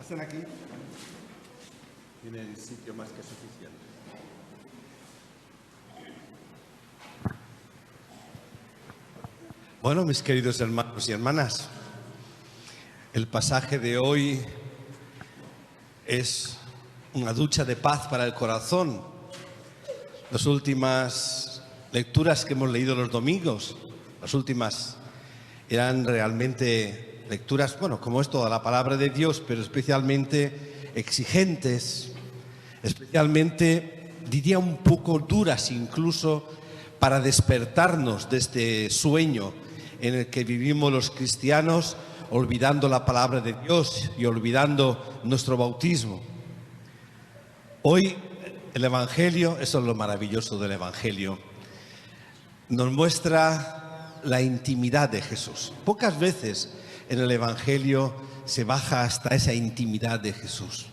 ¿Están aquí? Tiene el sitio más que suficiente. Bueno, mis queridos hermanos y hermanas, el pasaje de hoy es una ducha de paz para el corazón. Las últimas lecturas que hemos leído los domingos, las últimas eran realmente lecturas, bueno, como es toda la palabra de Dios, pero especialmente exigentes, especialmente, diría, un poco duras incluso para despertarnos de este sueño en el que vivimos los cristianos, olvidando la palabra de Dios y olvidando nuestro bautismo. Hoy el Evangelio, eso es lo maravilloso del Evangelio, nos muestra la intimidad de Jesús. Pocas veces en el Evangelio se baja hasta esa intimidad de Jesús.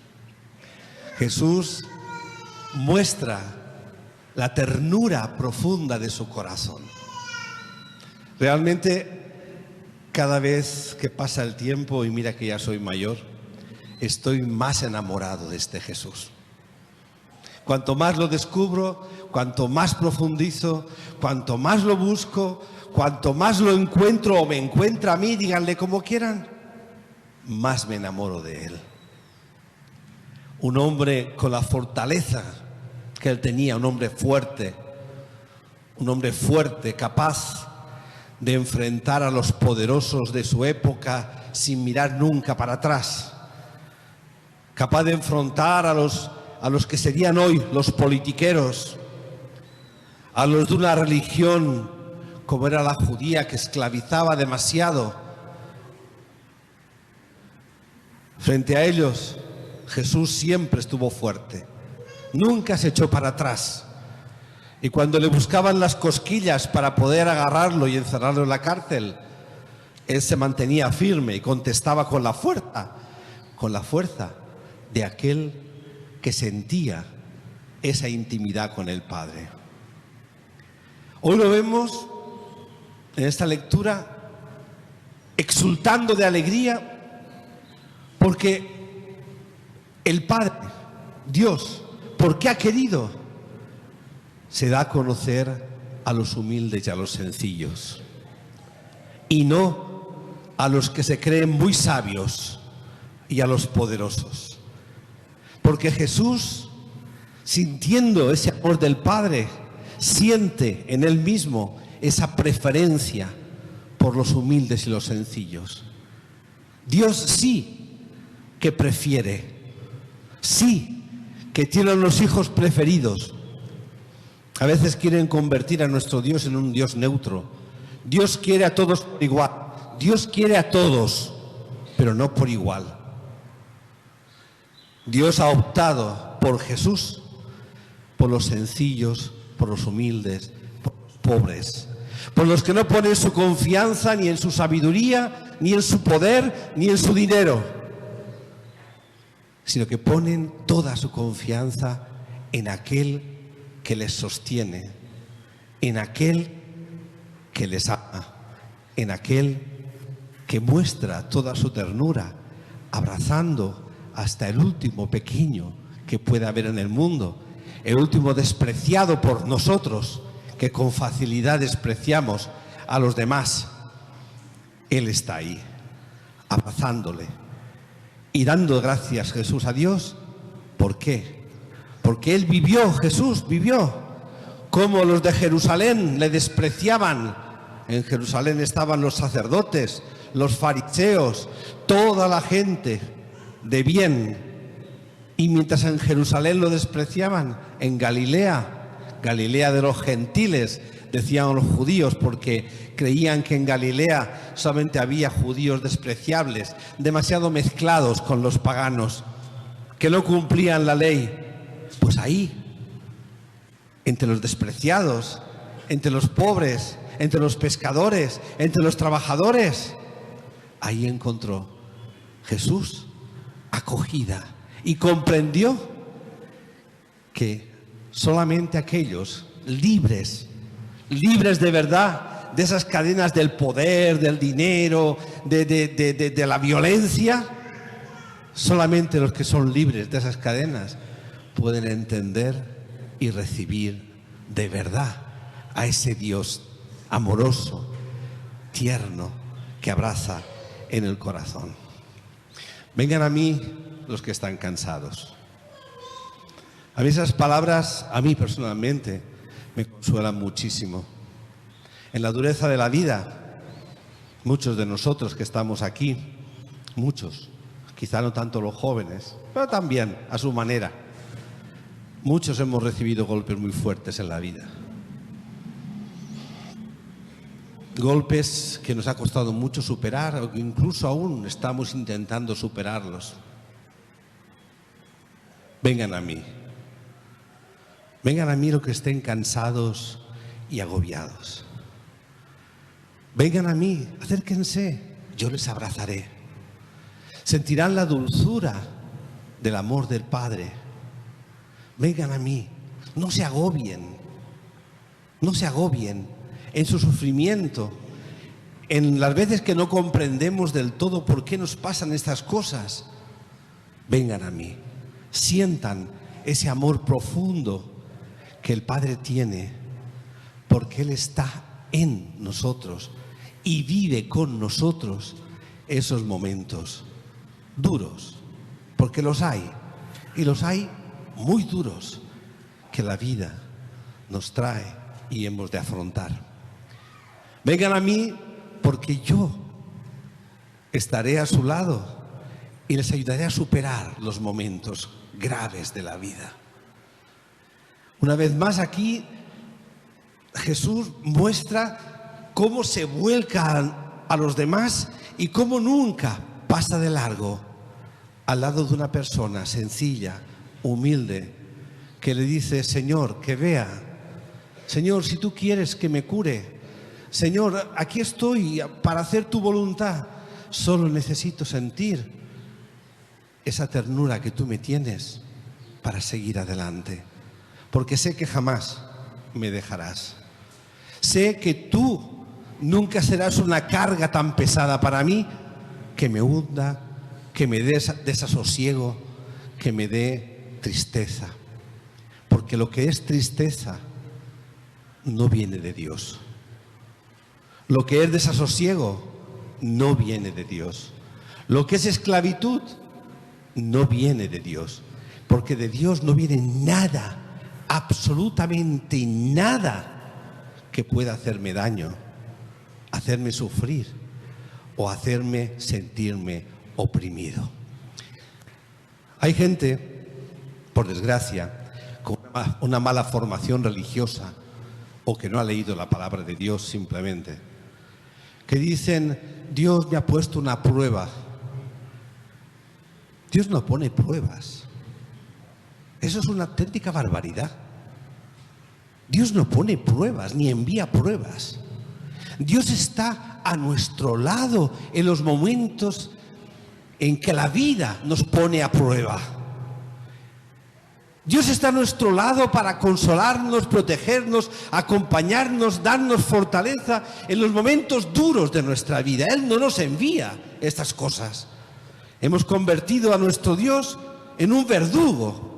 Jesús muestra la ternura profunda de su corazón. Realmente, cada vez que pasa el tiempo, y mira que ya soy mayor, estoy más enamorado de este Jesús. Cuanto más lo descubro, cuanto más profundizo, cuanto más lo busco, cuanto más lo encuentro o me encuentra a mí, díganle como quieran, más me enamoro de él. Un hombre con la fortaleza que él tenía, un hombre fuerte, capaz de enfrentar a los poderosos de su época sin mirar nunca para atrás, capaz de enfrentar a los que serían hoy los politiqueros, a los de una religión como era la judía, que esclavizaba demasiado. Frente a ellos, Jesús siempre estuvo fuerte, nunca se echó para atrás. Y cuando le buscaban las cosquillas para poder agarrarlo y encerrarlo en la cárcel, él se mantenía firme y contestaba con la fuerza de aquel que sentía esa intimidad con el Padre. Hoy lo vemos en esta lectura exultando de alegría porque el Padre, Dios, porque ha querido, se da a conocer a los humildes y a los sencillos, y no a los que se creen muy sabios y a los poderosos. Porque Jesús, sintiendo ese amor del Padre, siente en él mismo esa preferencia por los humildes y los sencillos. Dios sí que prefiere, sí que tiene los hijos preferidos. A veces quieren convertir a nuestro Dios en un Dios neutro. Dios quiere a todos por igual. Dios quiere a todos, pero no por igual. Dios ha optado por Jesús, por los sencillos, por los humildes, por los pobres, por los que no ponen su confianza ni en su sabiduría, ni en su poder, ni en su dinero, sino que ponen toda su confianza en aquel que les sostiene, en aquel que les ama, en aquel que muestra toda su ternura, abrazando hasta el último pequeño que pueda haber en el mundo, el último despreciado por nosotros, que con facilidad despreciamos a los demás. Él está ahí, abrazándole y dando gracias, Jesús, a Dios. ¿Por qué? Porque él vivió, Jesús vivió, como los de Jerusalén le despreciaban. En Jerusalén estaban los sacerdotes, los fariseos, toda la gente de bien. Y mientras en Jerusalén lo despreciaban, en Galilea de los gentiles, decían los judíos, porque creían que en Galilea solamente había judíos despreciables, demasiado mezclados con los paganos, que no cumplían la ley. Pues ahí, entre los despreciados, entre los pobres, entre los pescadores, entre los trabajadores, ahí encontró Jesús acogida y comprendió que solamente aquellos libres de verdad de esas cadenas del poder, del dinero, de la violencia, Solamente los que son libres de esas cadenas pueden entender y recibir de verdad a ese Dios amoroso, tierno, que abraza en el corazón. Vengan a mí los que están cansados. A mí esas palabras, a mí personalmente, me consuelan muchísimo. En la dureza de la vida, muchos de nosotros que estamos aquí, muchos, quizá no tanto los jóvenes, pero también a su manera, muchos hemos recibido golpes muy fuertes en la vida. Golpes que nos ha costado mucho superar o que incluso aún estamos intentando superarlos. Vengan a mí. Vengan a mí los que estén cansados y agobiados. Vengan a mí, acérquense, yo les abrazaré. Sentirán la dulzura del amor del Padre. Vengan a mí, no se agobien, no se agobien en su sufrimiento, en las veces que no comprendemos del todo por qué nos pasan estas cosas. Vengan a mí, sientan ese amor profundo que el Padre tiene, porque Él está en nosotros y vive con nosotros esos momentos duros, porque los hay, y los hay muy duros, que la vida nos trae y hemos de afrontar. Vengan a mí porque yo estaré a su lado y les ayudaré a superar los momentos graves de la vida. Una vez más aquí Jesús muestra cómo se vuelca a los demás y cómo nunca pasa de largo al lado de una persona sencilla, humilde, que le dice: Señor, que vea. Señor, si tú quieres que me cure. Señor, aquí estoy para hacer tu voluntad. Solo necesito sentir esa ternura que tú me tienes para seguir adelante. Porque sé que jamás me dejarás. Sé que tú nunca serás una carga tan pesada para mí que me hunda, que me dé desasosiego, que me dé tristeza. Porque lo que es tristeza no viene de Dios. Lo que es desasosiego no viene de Dios. Lo que es esclavitud no viene de Dios. Porque de Dios no viene nada, absolutamente nada que pueda hacerme daño, hacerme sufrir o hacerme sentirme oprimido. Hay gente, por desgracia, con una mala formación religiosa o que no ha leído la palabra de Dios simplemente, que dicen: Dios me ha puesto una prueba. Dios no pone pruebas. Eso es una auténtica barbaridad. Dios no pone pruebas ni envía pruebas. Dios está a nuestro lado en los momentos en que la vida nos pone a prueba. Dios está a nuestro lado para consolarnos, protegernos, acompañarnos, darnos fortaleza en los momentos duros de nuestra vida. Él no nos envía estas cosas. Hemos convertido a nuestro Dios en un verdugo.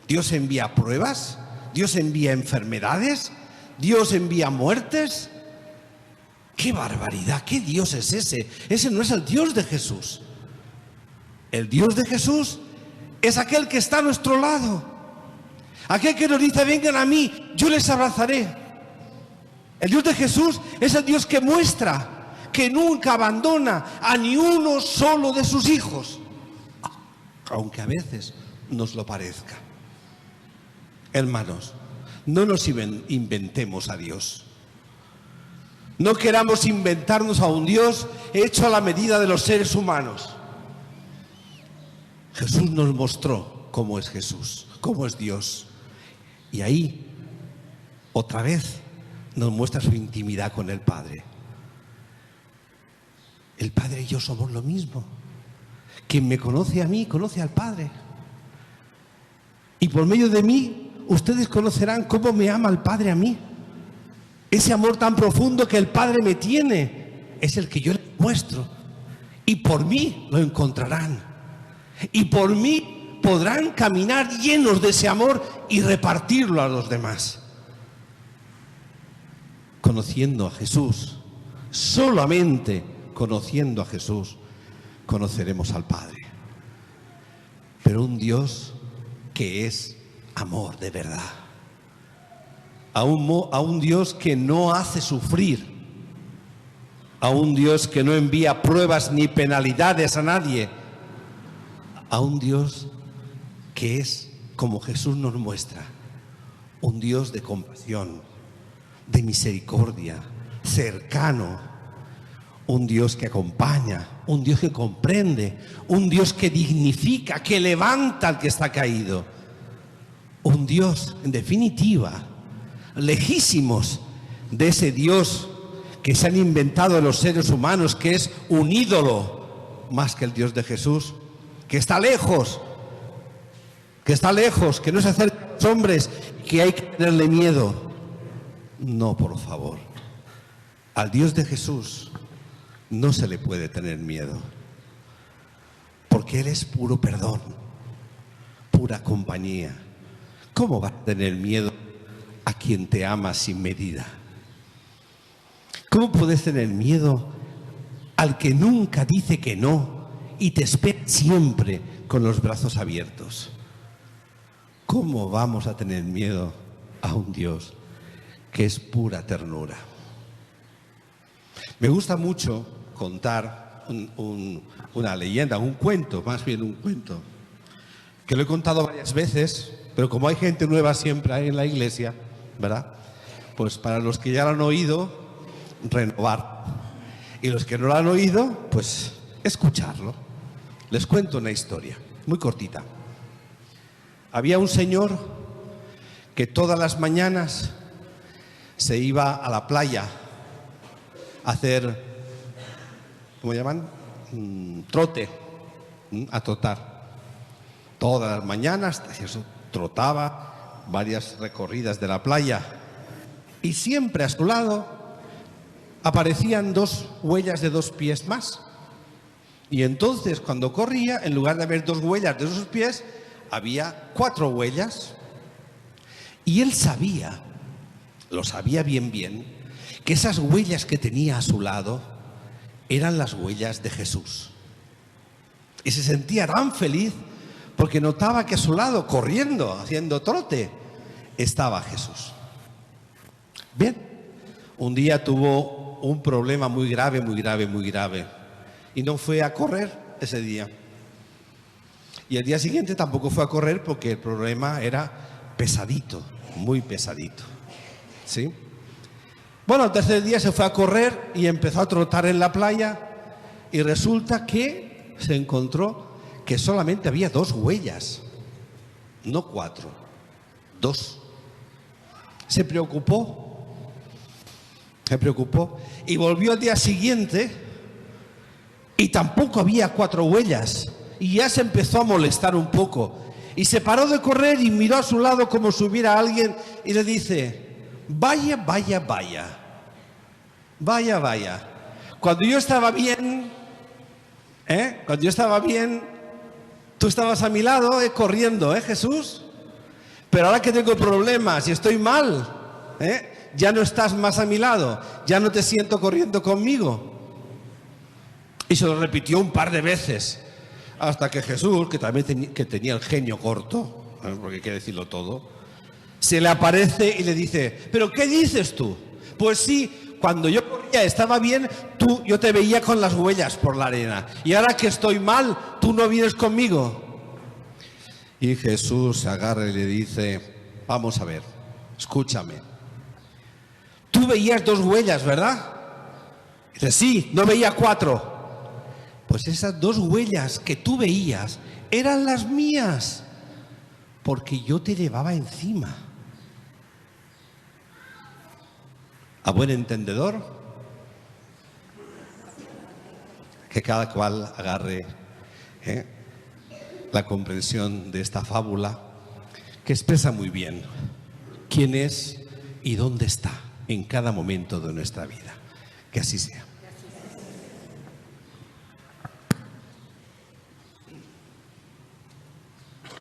Dios envía pruebas, Dios envía enfermedades, Dios envía muertes. ¡Qué barbaridad! ¿Qué Dios es ese? Ese no es el Dios de Jesús. El Dios de Jesús es aquel que está a nuestro lado. Aquel que nos dice: vengan a mí, yo les abrazaré. El Dios de Jesús es el Dios que muestra que nunca abandona a ni uno solo de sus hijos, aunque a veces nos lo parezca. Hermanos, no nos inventemos a Dios. No queramos inventarnos a un Dios hecho a la medida de los seres humanos. Jesús nos mostró cómo es Jesús, cómo es Dios. Y ahí, otra vez, nos muestra su intimidad con el Padre. El Padre y yo somos lo mismo. Quien me conoce a mí, conoce al Padre. Y por medio de mí, ustedes conocerán cómo me ama el Padre a mí. Ese amor tan profundo que el Padre me tiene es el que yo les muestro. Y por mí lo encontrarán. Y por mí podrán caminar llenos de ese amor y repartirlo a los demás. Conociendo a Jesús, solamente conociendo a Jesús, conoceremos al Padre. Pero un Dios que es amor de verdad. A un Dios que no hace sufrir. A un Dios que no envía pruebas ni penalidades a nadie. A un Dios que es, como Jesús nos muestra, un Dios de compasión, de misericordia, cercano, un Dios que acompaña, un Dios que comprende, un Dios que dignifica, que levanta al que está caído, un Dios, en definitiva, lejísimos de ese Dios que se han inventado los seres humanos, que es un ídolo más que el Dios de Jesús, que está lejos, que no se acerca a los hombres, que hay que tenerle miedo. No, por favor. Al Dios de Jesús no se le puede tener miedo, porque Él es puro perdón, pura compañía. ¿Cómo vas a tener miedo a quien te ama sin medida? ¿Cómo puedes tener miedo al que nunca dice que no y te espera siempre con los brazos abiertos? ¿Cómo vamos a tener miedo a un Dios que es pura ternura? Me gusta mucho contar una leyenda, un cuento, más bien un cuento, que lo he contado varias veces, pero como hay gente nueva siempre ahí en la iglesia, ¿verdad? Pues para los que ya lo han oído, renovar. Y los que no lo han oído, pues escucharlo. Les cuento una historia, muy cortita. Había un señor que todas las mañanas se iba a la playa a hacer, ¿cómo llaman? Trote, a trotar. Todas las mañanas trotaba varias recorridas de la playa y siempre a su lado aparecían dos huellas de 2 pies más. Y entonces cuando corría, en lugar de haber 2 huellas de sus pies, había 4 huellas. Y él sabía, lo sabía bien, que esas huellas que tenía a su lado eran las huellas de Jesús. Y se sentía tan feliz porque notaba que a su lado, corriendo, haciendo trote, estaba Jesús. Bien, un día tuvo un problema muy grave, y no fue a correr ese día. Y el día siguiente tampoco fue a correr porque el problema era pesadito, muy pesadito. ¿Sí? Bueno, el tercer día se fue a correr y empezó a trotar en la playa y resulta que se encontró que solamente había 2 huellas, no 4, 2. Se preocupó y volvió al día siguiente y tampoco había 4 huellas y ya se empezó a molestar un poco y se paró de correr y miró a su lado como si hubiera alguien y le dice: vaya, cuando yo estaba bien, tú estabas a mi lado corriendo, Jesús, pero ahora que tengo problemas y estoy mal, ya no estás más a mi lado, ya no te siento corriendo conmigo. Y se lo repitió un par de veces, hasta que Jesús, que también tenía el genio corto, porque hay que decirlo todo, se le aparece y le dice: ¿pero qué dices tú? Pues sí, cuando yo corría estaba bien, yo te veía con las huellas por la arena, y ahora que estoy mal, tú no vienes conmigo. Y Jesús se agarra y le dice: vamos a ver, escúchame, tú veías 2 huellas, ¿verdad? Dice: sí, no veía 4. Pues esas 2 huellas que tú veías eran las mías, porque yo te llevaba encima. A buen entendedor, que cada cual agarre la comprensión de esta fábula, que expresa muy bien quién es y dónde está en cada momento de nuestra vida. Que así sea.